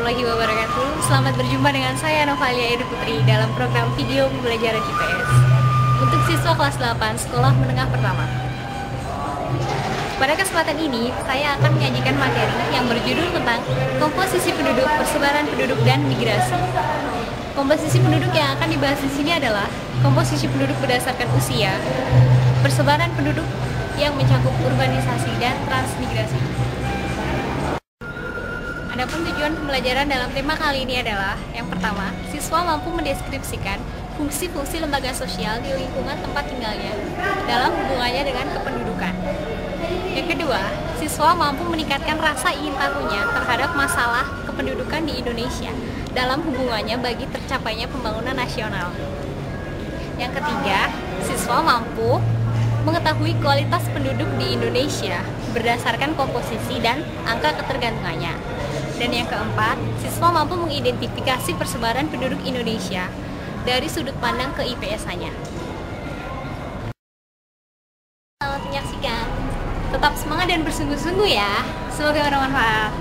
warahmatullahi wabarakatuh. Selamat berjumpa dengan saya Novalia Edi Putri dalam program video pembelajaran IPS untuk siswa kelas 8 sekolah menengah pertama. Pada kesempatan ini, saya akan menyajikan materi yang berjudul tentang komposisi penduduk, persebaran penduduk, dan migrasi. Komposisi penduduk yang akan dibahas di sini adalah komposisi penduduk berdasarkan usia, persebaran penduduk yang mencakup urbanisasi dan transmigrasi. Adapun tujuan pembelajaran dalam tema kali ini adalah yang pertama, siswa mampu mendeskripsikan fungsi-fungsi lembaga sosial di lingkungan tempat tinggalnya dalam hubungannya dengan kependudukan. Yang kedua, siswa mampu meningkatkan rasa ingin tahunya terhadap masalah kependudukan di Indonesia dalam hubungannya bagi tercapainya pembangunan nasional. Yang ketiga, siswa mampu mengetahui kualitas penduduk di Indonesia berdasarkan komposisi dan angka ketergantungannya. Dan yang keempat, siswa mampu mengidentifikasi persebaran penduduk Indonesia dari sudut pandang ke IPS-nya. Selamat menyaksikan. Tetap semangat dan bersungguh-sungguh ya. Semoga bermanfaat.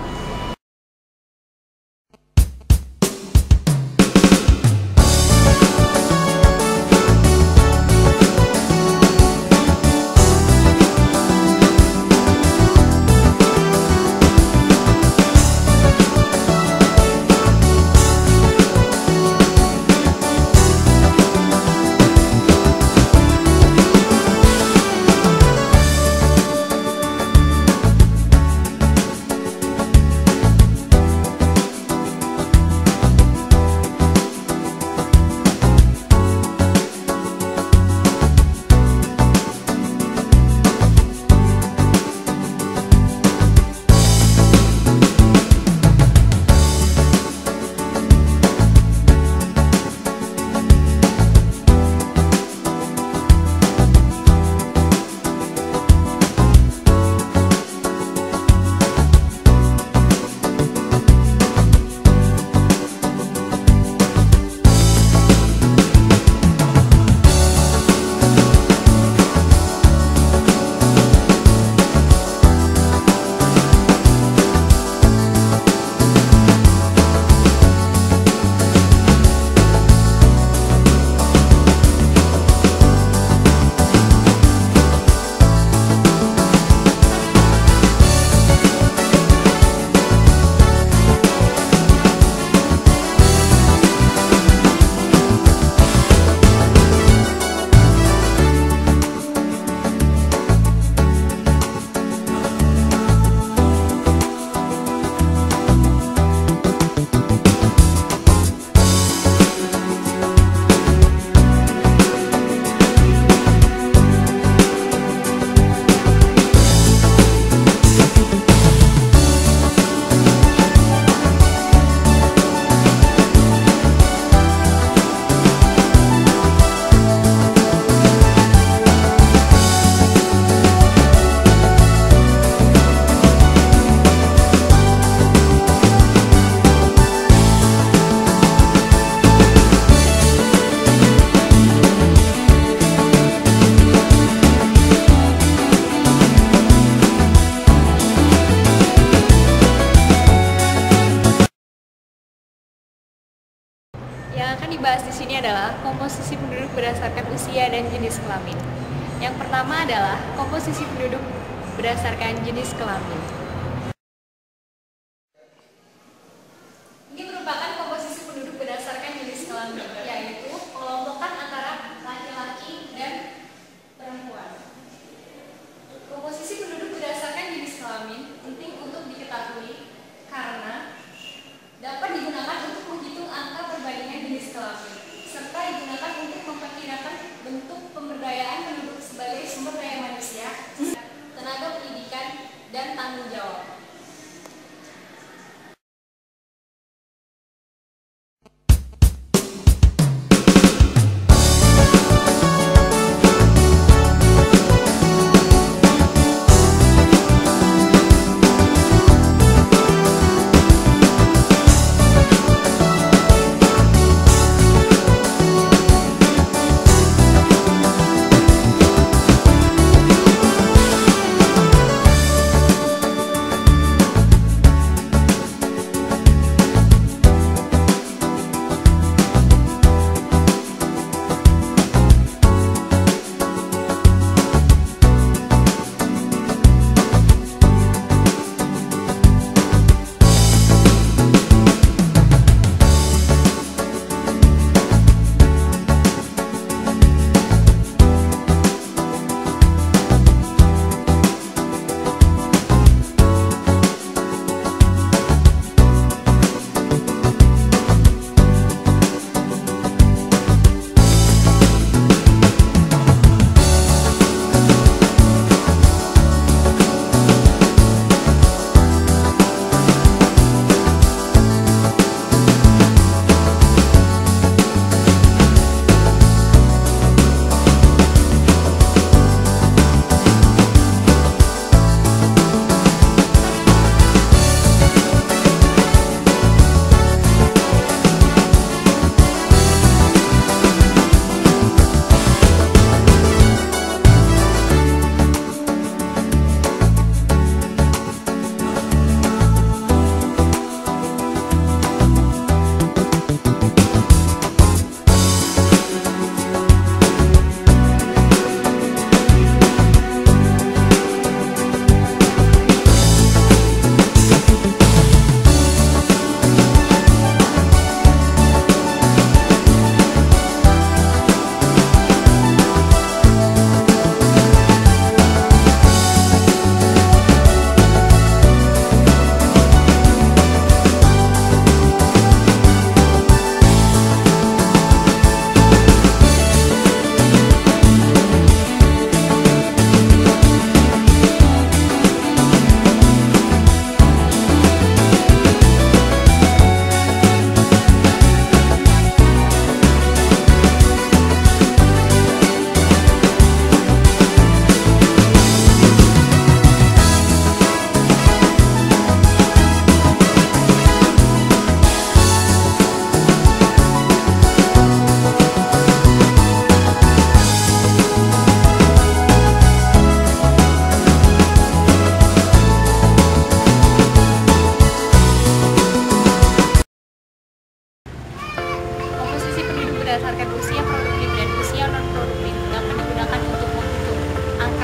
Yang akan dibahas di sini adalah komposisi penduduk berdasarkan usia dan jenis kelamin. Yang pertama adalah komposisi penduduk berdasarkan jenis kelamin. Ini merupakan komposisi penduduk berdasarkan jenis kelamin, yaitu pengelompokan antara laki-laki dan perempuan. Komposisi penduduk berdasarkan jenis kelamin penting untuk diketahui karena dapat digunakan untuk menghitung angka perbandingan jenis kelamin, serta digunakan untuk memperkirakan bentuk pemberdayaan penduduk sebagai sumber daya manusia, tenaga pendidikan, dan tanggung jawab.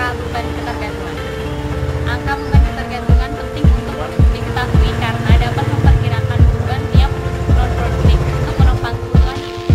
angka beban ketergantungan. Angka beban ketergantungan penting untuk diketahui karena dapat memperkirakan beban tiap non-produktif untuk menopang kebutuhan hidup.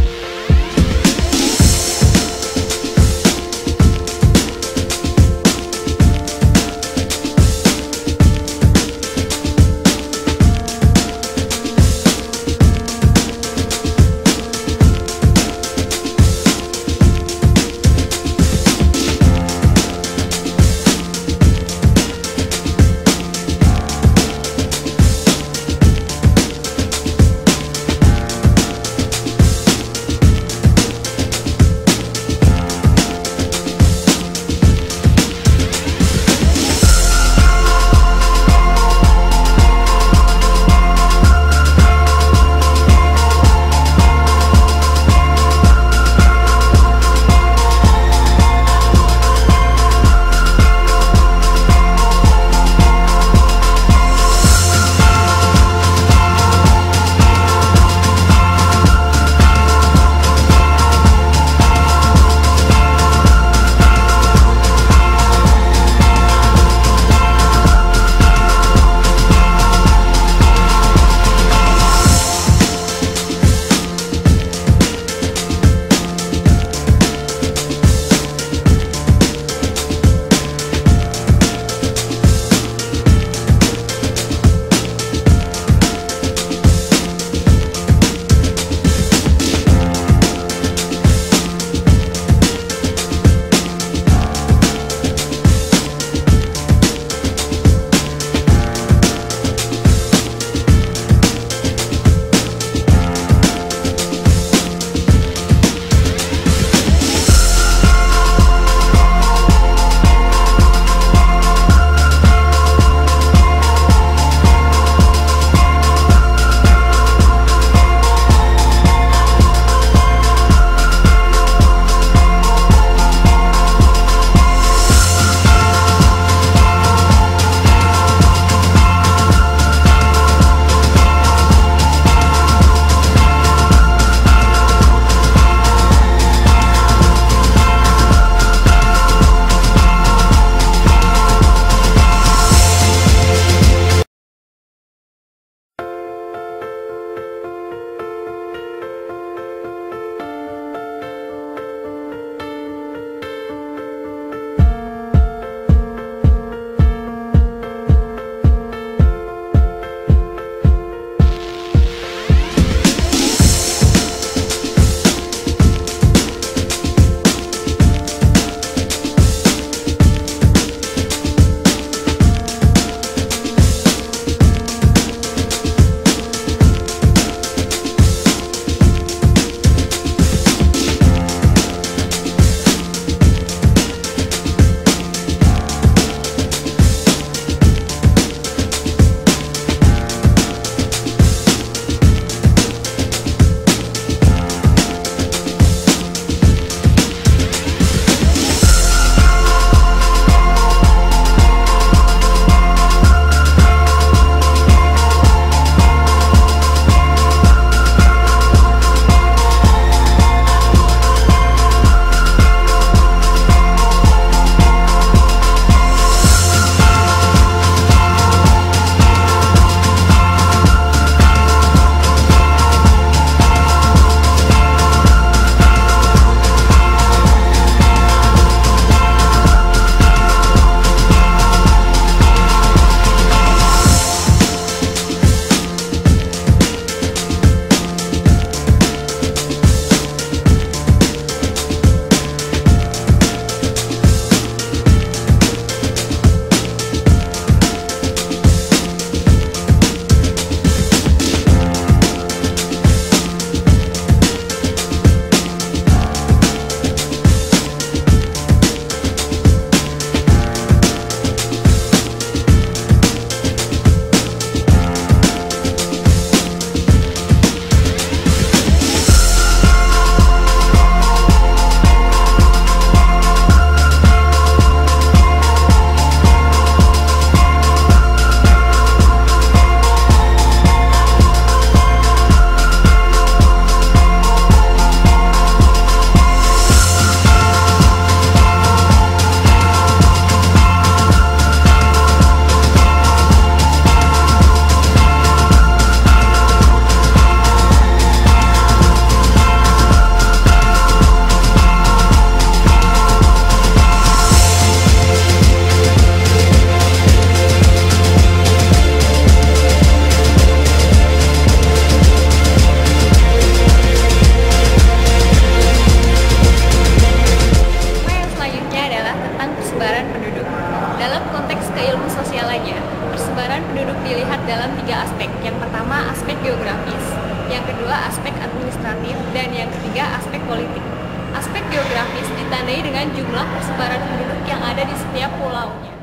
dengan jumlah persebaran penduduk yang ada di setiap pulaunya.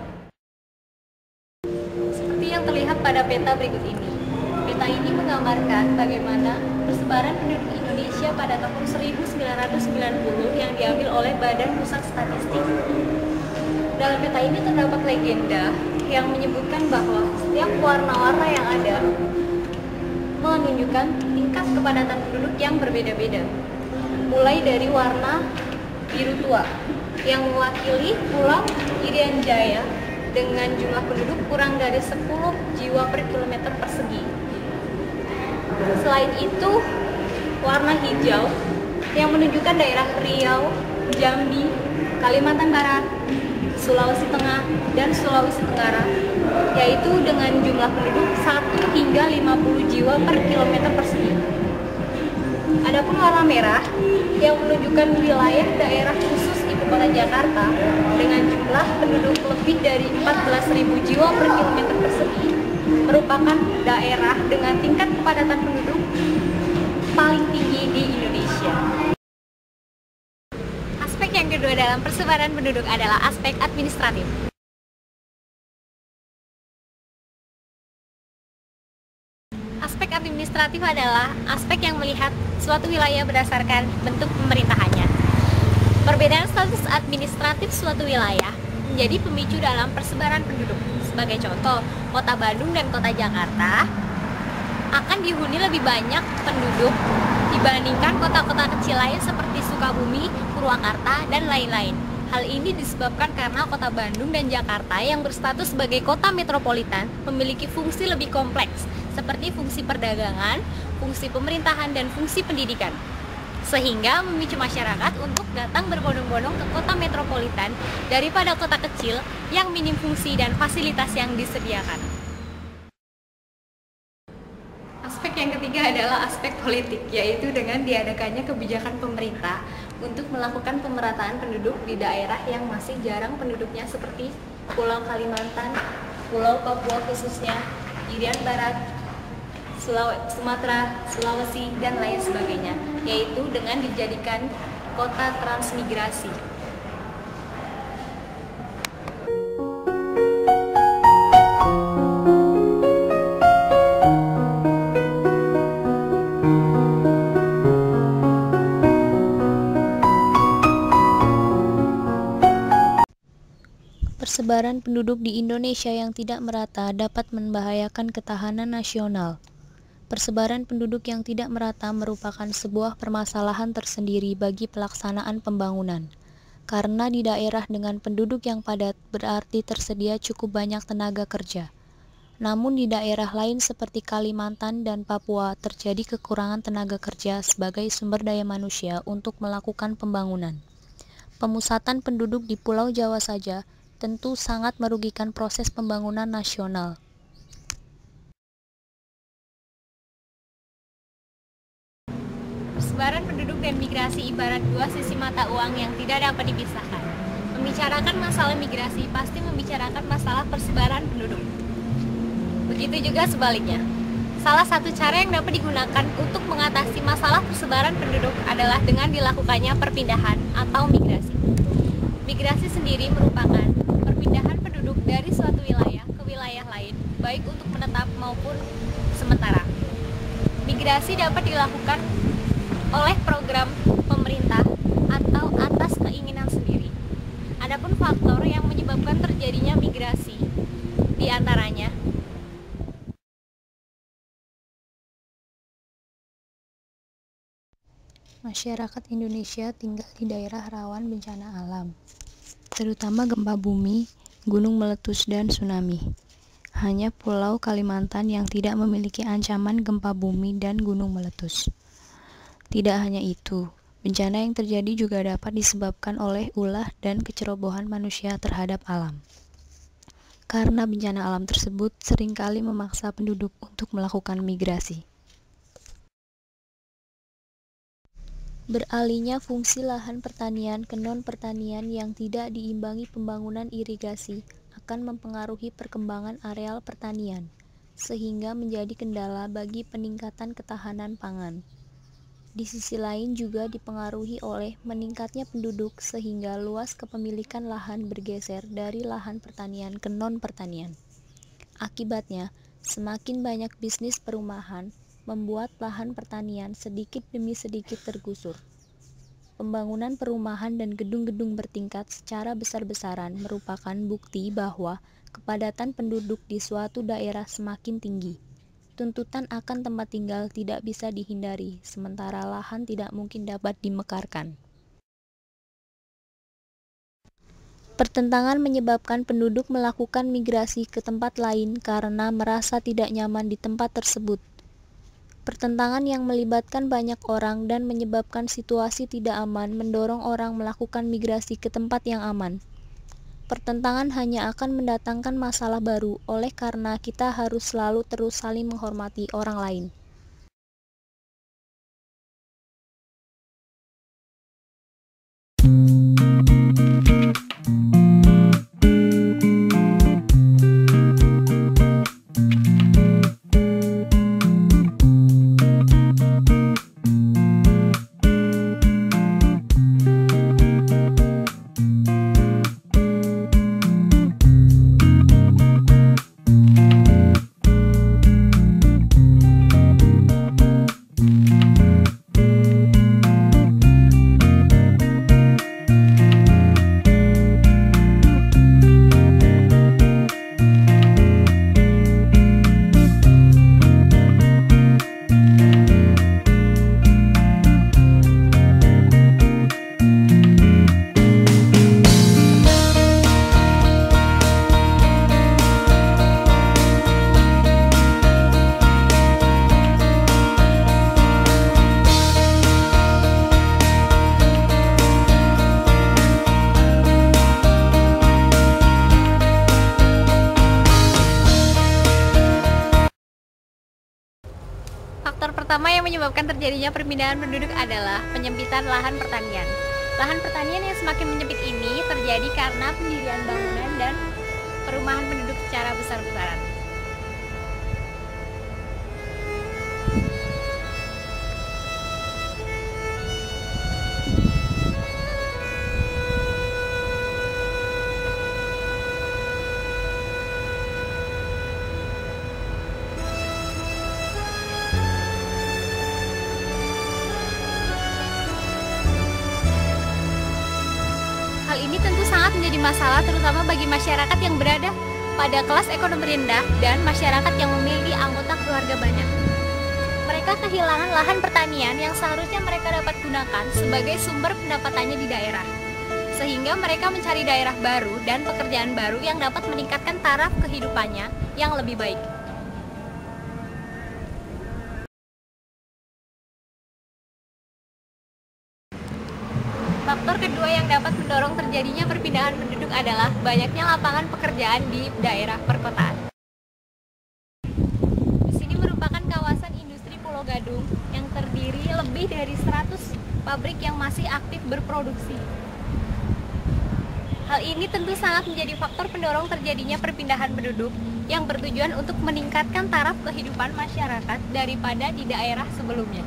Seperti yang terlihat pada peta berikut ini. Peta ini menggambarkan bagaimana persebaran penduduk Indonesia pada tahun 1990 yang diambil oleh Badan Pusat Statistik. Dalam peta ini terdapat legenda yang menyebutkan bahwa setiap warna-warna yang ada menunjukkan tingkat kepadatan penduduk yang berbeda-beda. Mulai dari warna biru tua yang mewakili Pulau Irian Jaya dengan jumlah penduduk kurang dari 10 jiwa per kilometer persegi. Selain itu, warna hijau yang menunjukkan daerah Riau, Jambi, Kalimantan Barat, Sulawesi Tengah, dan Sulawesi Tenggara, yaitu dengan jumlah penduduk 1 hingga 50 jiwa per kilometer persegi. Adapun warna merah yang menunjukkan wilayah daerah khusus Ibu Kota Jakarta dengan jumlah penduduk lebih dari 14.000 jiwa per kilometer persegi, merupakan daerah dengan tingkat kepadatan penduduk paling tinggi di Indonesia. Aspek yang kedua dalam persebaran penduduk adalah aspek administratif. Aspek administratif adalah aspek yang melihat suatu wilayah berdasarkan bentuk pemerintahannya. Perbedaan status administratif suatu wilayah menjadi pemicu dalam persebaran penduduk. Sebagai contoh, Kota Bandung dan Kota Jakarta akan dihuni lebih banyak penduduk dibandingkan kota-kota kecil lain seperti Sukabumi, Purwakarta, dan lain-lain. Hal ini disebabkan karena Kota Bandung dan Jakarta yang berstatus sebagai kota metropolitan memiliki fungsi lebih kompleks, seperti fungsi perdagangan, fungsi pemerintahan, dan fungsi pendidikan. Sehingga memicu masyarakat untuk datang berbondong-bondong ke kota metropolitan daripada kota kecil yang minim fungsi dan fasilitas yang disediakan. Aspek yang ketiga adalah aspek politik, yaitu dengan diadakannya kebijakan pemerintah untuk melakukan pemerataan penduduk di daerah yang masih jarang penduduknya seperti Pulau Kalimantan, Pulau Papua khususnya, Irian Barat, Sumatera, Sulawesi, dan lain sebagainya, yaitu dengan dijadikan kota transmigrasi. Persebaran penduduk di Indonesia yang tidak merata dapat membahayakan ketahanan nasional. Persebaran penduduk yang tidak merata merupakan sebuah permasalahan tersendiri bagi pelaksanaan pembangunan. Karena di daerah dengan penduduk yang padat berarti tersedia cukup banyak tenaga kerja. Namun di daerah lain seperti Kalimantan dan Papua terjadi kekurangan tenaga kerja sebagai sumber daya manusia untuk melakukan pembangunan. Pemusatan penduduk di Pulau Jawa saja tentu sangat merugikan proses pembangunan nasional. Persebaran penduduk dan migrasi ibarat dua sisi mata uang yang tidak dapat dipisahkan. Membicarakan masalah migrasi pasti membicarakan masalah persebaran penduduk. Begitu juga sebaliknya. Salah satu cara yang dapat digunakan untuk mengatasi masalah persebaran penduduk adalah dengan dilakukannya perpindahan atau migrasi. Migrasi sendiri merupakan perpindahan penduduk dari suatu wilayah ke wilayah lain, baik untuk menetap maupun sementara. Migrasi dapat dilakukan oleh program pemerintah atau atas keinginan sendiri. Adapun faktor yang menyebabkan terjadinya migrasi, di antaranya Masyarakat Indonesia tinggal di daerah rawan bencana alam, terutama gempa bumi, gunung meletus, dan tsunami. Hanya Pulau Kalimantan yang tidak memiliki ancaman gempa bumi dan gunung meletus. Tidak hanya itu, bencana yang terjadi juga dapat disebabkan oleh ulah dan kecerobohan manusia terhadap alam. Karena bencana alam tersebut seringkali memaksa penduduk untuk melakukan migrasi. Beralihnya fungsi lahan pertanian ke non-pertanian yang tidak diimbangi pembangunan irigasi akan mempengaruhi perkembangan areal pertanian, sehingga menjadi kendala bagi peningkatan ketahanan pangan. Di sisi lain juga dipengaruhi oleh meningkatnya penduduk sehingga luas kepemilikan lahan bergeser dari lahan pertanian ke non-pertanian. Akibatnya, semakin banyak bisnis perumahan membuat lahan pertanian sedikit demi sedikit tergusur. Pembangunan perumahan dan gedung-gedung bertingkat secara besar-besaran merupakan bukti bahwa kepadatan penduduk di suatu daerah semakin tinggi. Tuntutan akan tempat tinggal tidak bisa dihindari, sementara lahan tidak mungkin dapat dimekarkan. Pertentangan menyebabkan penduduk melakukan migrasi ke tempat lain karena merasa tidak nyaman di tempat tersebut. Pertentangan yang melibatkan banyak orang dan menyebabkan situasi tidak aman mendorong orang melakukan migrasi ke tempat yang aman. Pertentangan hanya akan mendatangkan masalah baru, oleh karena kita harus selalu terus saling menghormati orang lain. Faktor pertama yang menyebabkan terjadinya perpindahan penduduk adalah penyempitan lahan pertanian. Lahan pertanian yang semakin menyempit ini terjadi karena pendirian bangunan dan perumahan penduduk secara besar-besaran. Hal ini tentu sangat menjadi masalah terutama bagi masyarakat yang berada pada kelas ekonomi rendah dan masyarakat yang memiliki anggota keluarga banyak. Mereka kehilangan lahan pertanian yang seharusnya mereka dapat gunakan sebagai sumber pendapatannya di daerah. Sehingga mereka mencari daerah baru dan pekerjaan baru yang dapat meningkatkan taraf kehidupannya yang lebih baik. Faktor kedua yang dapat mendorong terjadinya perpindahan penduduk adalah banyaknya lapangan pekerjaan di daerah perkotaan. Di sini merupakan kawasan industri Pulau Gadung yang terdiri lebih dari 100 pabrik yang masih aktif berproduksi. Hal ini tentu sangat menjadi faktor pendorong terjadinya perpindahan penduduk yang bertujuan untuk meningkatkan taraf kehidupan masyarakat daripada di daerah sebelumnya.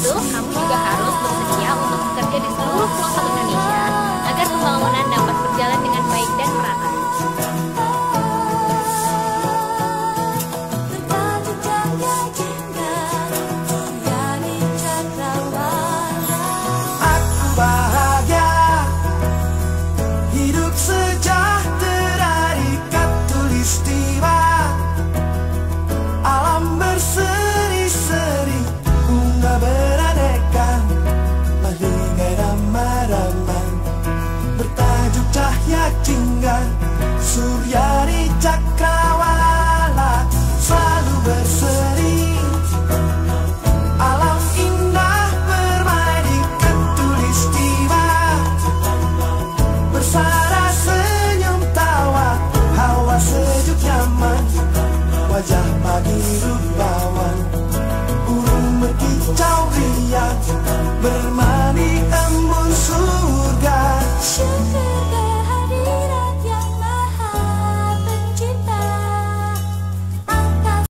itu, kamu juga harus bersedia untuk bekerja di seluruh pelosok Indonesia agar pembangunan dapat berjalan dengan baik dan merata. Aku bahagia hidup sejahtera di Katulistiwa. Alam berseri-seri, bunga beraneka, meligai ramai-ramai, bertajuk Cahya Jingga. Suryani Cakrawala selalu berseri. Alam indah bermain di Katulistiwa, bersara senyum tawa, hawa sejuk nyaman, wajah pagi rupawan, burung berkicau riang, bermain